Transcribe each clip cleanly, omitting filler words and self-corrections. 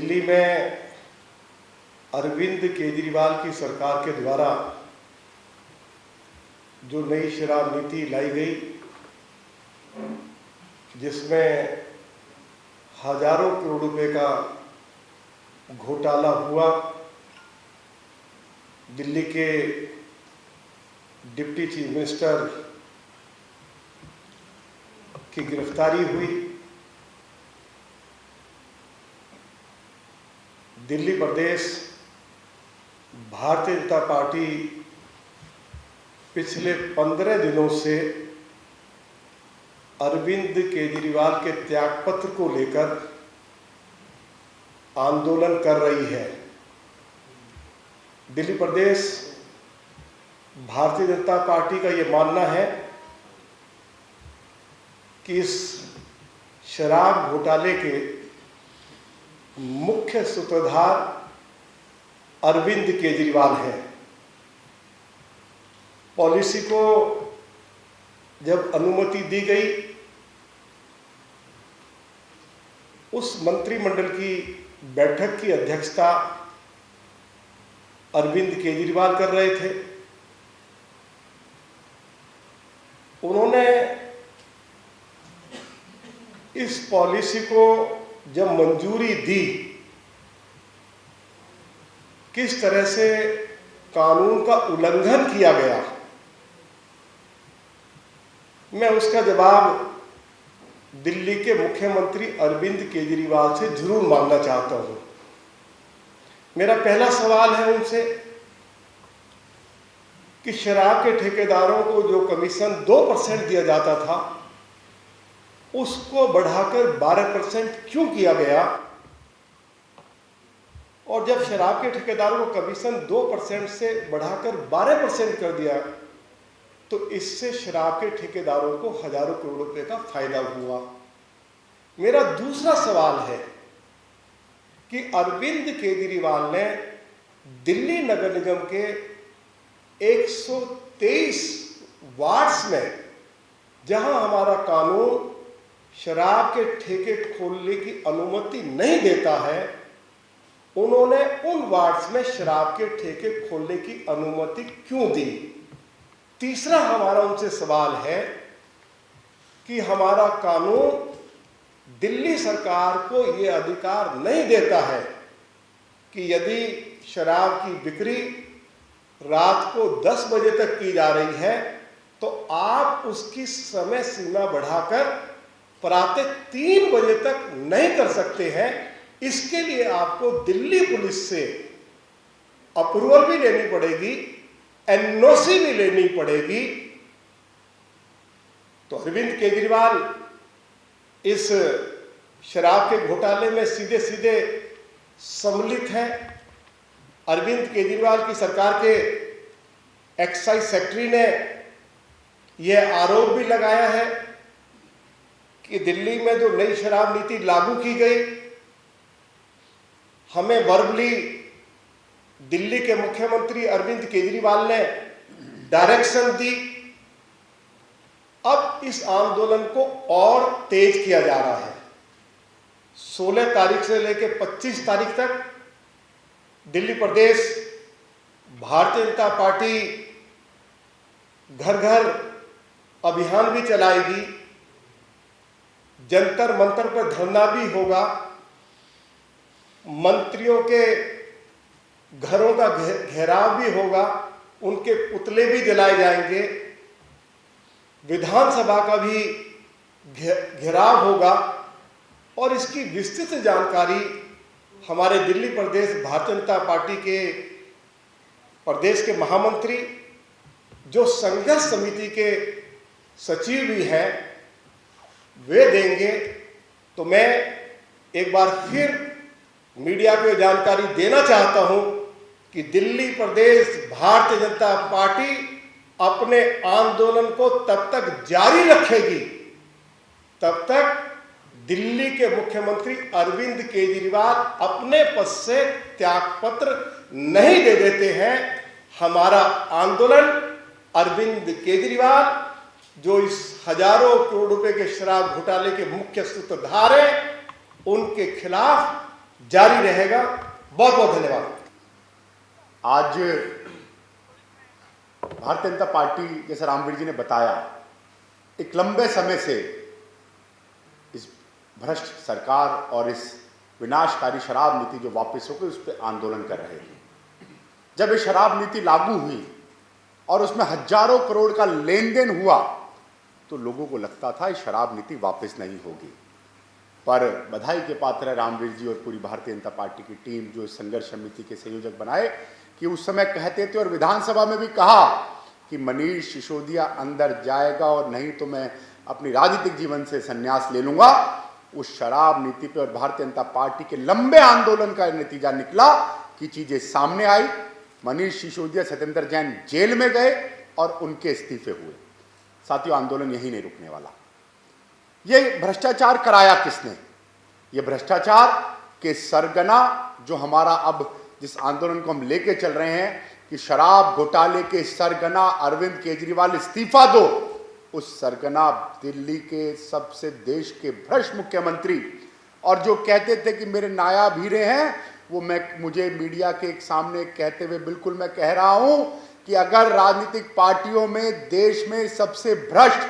दिल्ली में अरविंद केजरीवाल की सरकार के द्वारा जो नई शराब नीति लाई गई, जिसमें हजारों करोड़ रुपए का घोटाला हुआ, दिल्ली के डिप्टी चीफ मिनिस्टर की गिरफ्तारी हुई, दिल्ली प्रदेश भारतीय जनता पार्टी पिछले 15 दिनों से अरविंद केजरीवाल के त्यागपत्र को लेकर आंदोलन कर रही है। दिल्ली प्रदेश भारतीय जनता पार्टी का ये मानना है कि इस शराब घोटाले के मुख्य सूत्रधार अरविंद केजरीवाल है। पॉलिसी को जब अनुमति दी गई, उस मंत्रिमंडल की बैठक की अध्यक्षता अरविंद केजरीवाल कर रहे थे। उन्होंने इस पॉलिसी को जब मंजूरी दी, किस तरह से कानून का उल्लंघन किया गया, मैं उसका जवाब दिल्ली के मुख्यमंत्री अरविंद केजरीवाल से जरूर मांगना चाहता हूं। मेरा पहला सवाल है उनसे कि शराब के ठेकेदारों को जो कमीशन 2% दिया जाता था, उसको बढ़ाकर 12% क्यों किया गया? और जब शराब के ठेकेदारों को कमीशन 2% से बढ़ाकर 12% कर दिया, तो इससे शराब के ठेकेदारों को हजारों करोड़ रुपए का फायदा हुआ। मेरा दूसरा सवाल है कि अरविंद केजरीवाल ने दिल्ली नगर निगम के 123 वार्ड्स में, जहां हमारा कानून शराब के ठेके खोलने की अनुमति नहीं देता है, उन्होंने उन वार्ड्स में शराब के ठेके खोलने की अनुमति क्यों दी? तीसरा हमारा उनसे सवाल है कि हमारा कानून दिल्ली सरकार को यह अधिकार नहीं देता है कि यदि शराब की बिक्री रात को 10 बजे तक की जा रही है, तो आप उसकी समय सीमा बढ़ाकर प्रातः 3 बजे तक नहीं कर सकते हैं। इसके लिए आपको दिल्ली पुलिस से अप्रूवल भी लेनी पड़ेगी, एनओसी भी लेनी पड़ेगी। तो अरविंद केजरीवाल इस शराब के घोटाले में सीधे सीधे सम्मिलित हैं। अरविंद केजरीवाल की सरकार के एक्साइज सेक्रेटरी ने यह आरोप भी लगाया है कि दिल्ली में जो नई शराब नीति लागू की गई, हमें वर्बली दिल्ली के मुख्यमंत्री अरविंद केजरीवाल ने डायरेक्शन दी। अब इस आंदोलन को और तेज किया जा रहा है। 16 तारीख से लेकर 25 तारीख तक दिल्ली प्रदेश भारतीय जनता पार्टी घर घर अभियान भी चलाएगी, जंतर मंतर पर धरना भी होगा, मंत्रियों के घरों का घेराव भी होगा, उनके पुतले भी जलाए जाएंगे, विधानसभा का भी घेराव होगा। और इसकी विस्तृत जानकारी हमारे दिल्ली प्रदेश भारतीय जनता पार्टी के प्रदेश के महामंत्री, जो संघर्ष समिति के सचिव भी हैं, वे देंगे। तो मैं एक बार फिर मीडिया को जानकारी देना चाहता हूं कि दिल्ली प्रदेश भारतीय जनता पार्टी अपने आंदोलन को तब तक जारी रखेगी तब तक दिल्ली के मुख्यमंत्री अरविंद केजरीवाल अपने पद से त्यागपत्र नहीं दे देते हैं। हमारा आंदोलन अरविंद केजरीवाल, जो इस हजारों करोड़ रुपए के शराब घोटाले के मुख्य सूत्रधार हैं, उनके खिलाफ जारी रहेगा। बहुत बहुत धन्यवाद। आज भारतीय जनता पार्टी, जैसे रामवीर जी ने बताया, एक लंबे समय से इस भ्रष्ट सरकार और इस विनाशकारी शराब नीति जो वापस हो गई उस पर आंदोलन कर रहे थे। जब ये शराब नीति लागू हुई और उसमें हजारों करोड़ का लेन देन हुआ तो लोगों को लगता था ये शराब नीति वापस नहीं होगी। पर बधाई के पात्र है रामवीर जी और पूरी भारतीय जनता पार्टी की टीम जो इस संघर्ष समिति के संयोजक बनाए, कि उस समय कहते थे और विधानसभा में भी कहा कि मनीष सिसोदिया अंदर जाएगा और नहीं तो मैं अपनी राजनीतिक जीवन से संन्यास ले लूंगा। उस शराब नीति पे और भारतीय जनता पार्टी के लंबे आंदोलन का नतीजा निकला कि चीजें सामने आई। मनीष सिसोदिया, सत्येंद्र जैन जेल में गए और उनके इस्तीफे हुए। साथियों, आंदोलन यही नहीं रुकने वाला। ये भ्रष्टाचार कराया किसने? ये भ्रष्टाचार के सरगना जो हमारा अब जिस आंदोलन को हम लेके चल रहे हैं कि शराब घोटाले के सरगना अरविंद केजरीवाल इस्तीफा दो, उस सरगना दिल्ली के सबसे देश के भ्रष्ट मुख्यमंत्री और जो कहते थे कि मेरे नायाब हीरे हैं, वो मुझे मीडिया के एक सामने कहते हुए बिल्कुल मैं कह रहा हूं कि अगर राजनीतिक पार्टियों में देश में सबसे भ्रष्ट,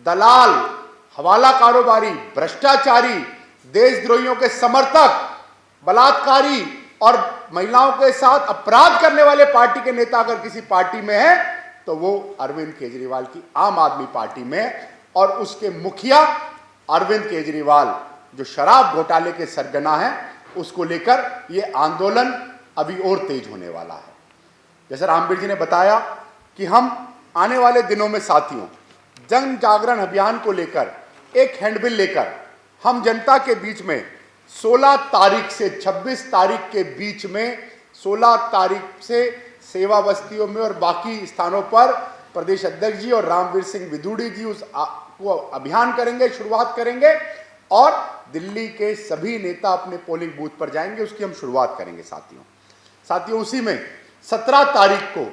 दलाल, हवाला कारोबारी, भ्रष्टाचारी, देशद्रोहियों के समर्थक, बलात्कारी और महिलाओं के साथ अपराध करने वाले पार्टी के नेता अगर किसी पार्टी में है तो वो अरविंद केजरीवाल की आम आदमी पार्टी में, और उसके मुखिया अरविंद केजरीवाल जो शराब घोटाले के सरगना है, उसको लेकर ये आंदोलन अभी और तेज होने वाला है। जैसे रामवीर जी ने बताया कि हम आने वाले दिनों में साथियों जन जागरण अभियान को लेकर एक हैंडबिल लेकर हम जनता के बीच में 16 तारीख से 26 तारीख के बीच में 16 तारीख से सेवा बस्तियों में और बाकी स्थानों पर प्रदेश अध्यक्ष जी और रामवीर सिंह विदुड़ी जी वो अभियान करेंगे, शुरुआत करेंगे और दिल्ली के सभी नेता अपने पोलिंग बूथ पर जाएंगे। उसकी हम शुरुआत करेंगे साथियों। उसी में 17 तारीख को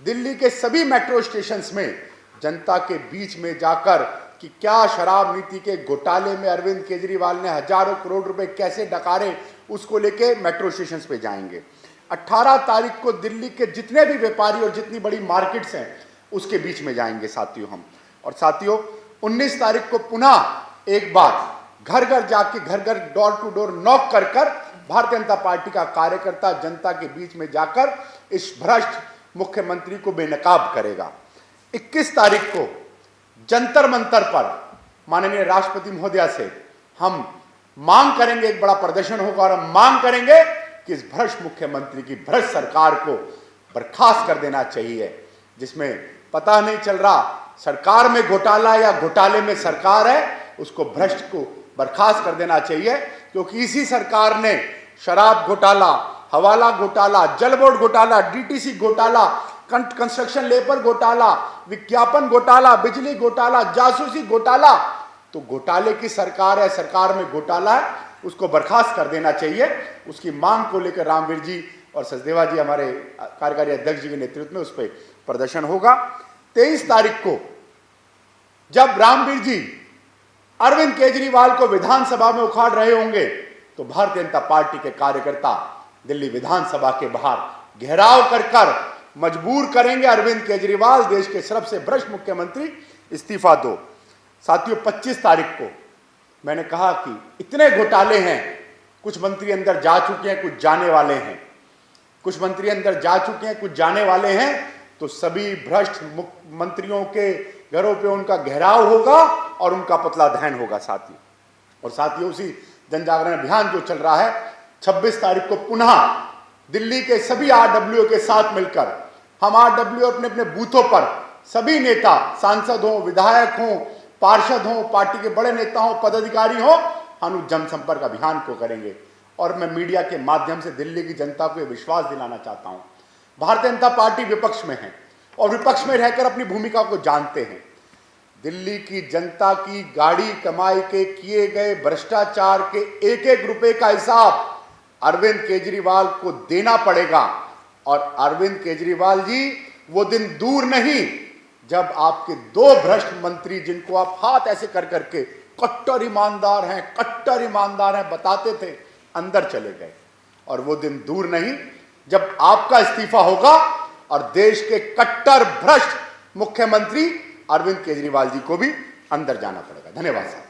दिल्ली के सभी मेट्रो स्टेशंस में जनता के बीच में जाकर कि क्या शराब नीति के घोटाले में अरविंद केजरीवाल ने हजारों करोड़ रुपए कैसे डकारे, उसको लेके मेट्रो स्टेशंस पे जाएंगे। 18 तारीख को दिल्ली के जितने भी व्यापारी और जितनी बड़ी मार्केट्स हैं उसके बीच में जाएंगे साथियों हम। और साथियों 19 तारीख को पुनः एक बार घर घर जाके, घर घर डोर टू डोर नॉक कर कर भारतीय जनता पार्टी का कार्यकर्ता जनता के बीच में जाकर इस भ्रष्ट मुख्यमंत्री को बेनकाब करेगा। 21 तारीख को जंतर मंतर पर माननीय राष्ट्रपति महोदया से हम मांग करेंगे, एक बड़ा प्रदर्शन होगा और हम मांग करेंगे कि इस भ्रष्ट मुख्यमंत्री की भ्रष्ट सरकार को बर्खास्त कर देना चाहिए, जिसमें पता नहीं चल रहा सरकार में घोटाला या घोटाले में सरकार है, उसको भ्रष्ट को बर्खास्त कर देना चाहिए। क्योंकि इसी सरकार ने शराब घोटाला, हवाला घोटाला, जल बोर्ड घोटाला, डीटीसी घोटाला, कंस्ट्रक्शन लेबर घोटाला, विज्ञापन घोटाला, बिजली घोटाला, जासूसी घोटाला, तो घोटाले की सरकार है, सरकार में घोटाला है, उसको बर्खास्त कर देना चाहिए। उसकी मांग को लेकर रामवीर जी और सचदेवा जी हमारे कार्यकारी अध्यक्ष जी के नेतृत्व में उस पर प्रदर्शन होगा। 23 तारीख को जब रामवीर जी अरविंद केजरीवाल को विधानसभा में उखाड़ रहे होंगे तो भारतीय जनता पार्टी के कार्यकर्ता दिल्ली विधानसभा के बाहर घेराव कर मजबूर करेंगे अरविंद केजरीवाल, देश के सबसे भ्रष्ट मुख्यमंत्री, इस्तीफा दो। साथियों 25 तारीख को मैंने कहा कि इतने घोटाले हैं, कुछ मंत्री अंदर जा चुके हैं, कुछ जाने वाले हैं, कुछ मंत्री अंदर जा चुके हैं, कुछ जाने वाले हैं, तो सभी भ्रष्ट मंत्रियों के घरों पे उनका घेराव होगा और उनका पुतला दहन होगा साथियों। और साथियों उसी जन जागरण अभियान जो चल रहा है 26 तारीख को पुनः दिल्ली के सभी आरडब्ल्यू के साथ मिलकर हम आरडब्ल्यू अपने अपने बूथों पर सभी नेता, सांसद हो, विधायक हो, पार्षद हो, पार्टी के बड़े नेता हो, पदाधिकारी हो, हम जनसंपर्क अभियान को करेंगे। और मैं मीडिया के माध्यम से दिल्ली की जनता को यह विश्वास दिलाना चाहता हूं, भारतीय जनता पार्टी विपक्ष में है और विपक्ष में रहकर अपनी भूमिका को जानते हैं। दिल्ली की जनता की गाड़ी कमाई के किए गए भ्रष्टाचार के एक एक रुपए का हिसाब अरविंद केजरीवाल को देना पड़ेगा। और अरविंद केजरीवाल जी, वो दिन दूर नहीं जब आपके 2 भ्रष्ट मंत्री, जिनको आप हाथ ऐसे कर करके कट्टर ईमानदार हैं बताते थे, अंदर चले गए। और वो दिन दूर नहीं जब आपका इस्तीफा होगा और देश के कट्टर भ्रष्ट मुख्यमंत्री अरविंद केजरीवाल जी को भी अंदर जाना पड़ेगा। धन्यवाद साहब।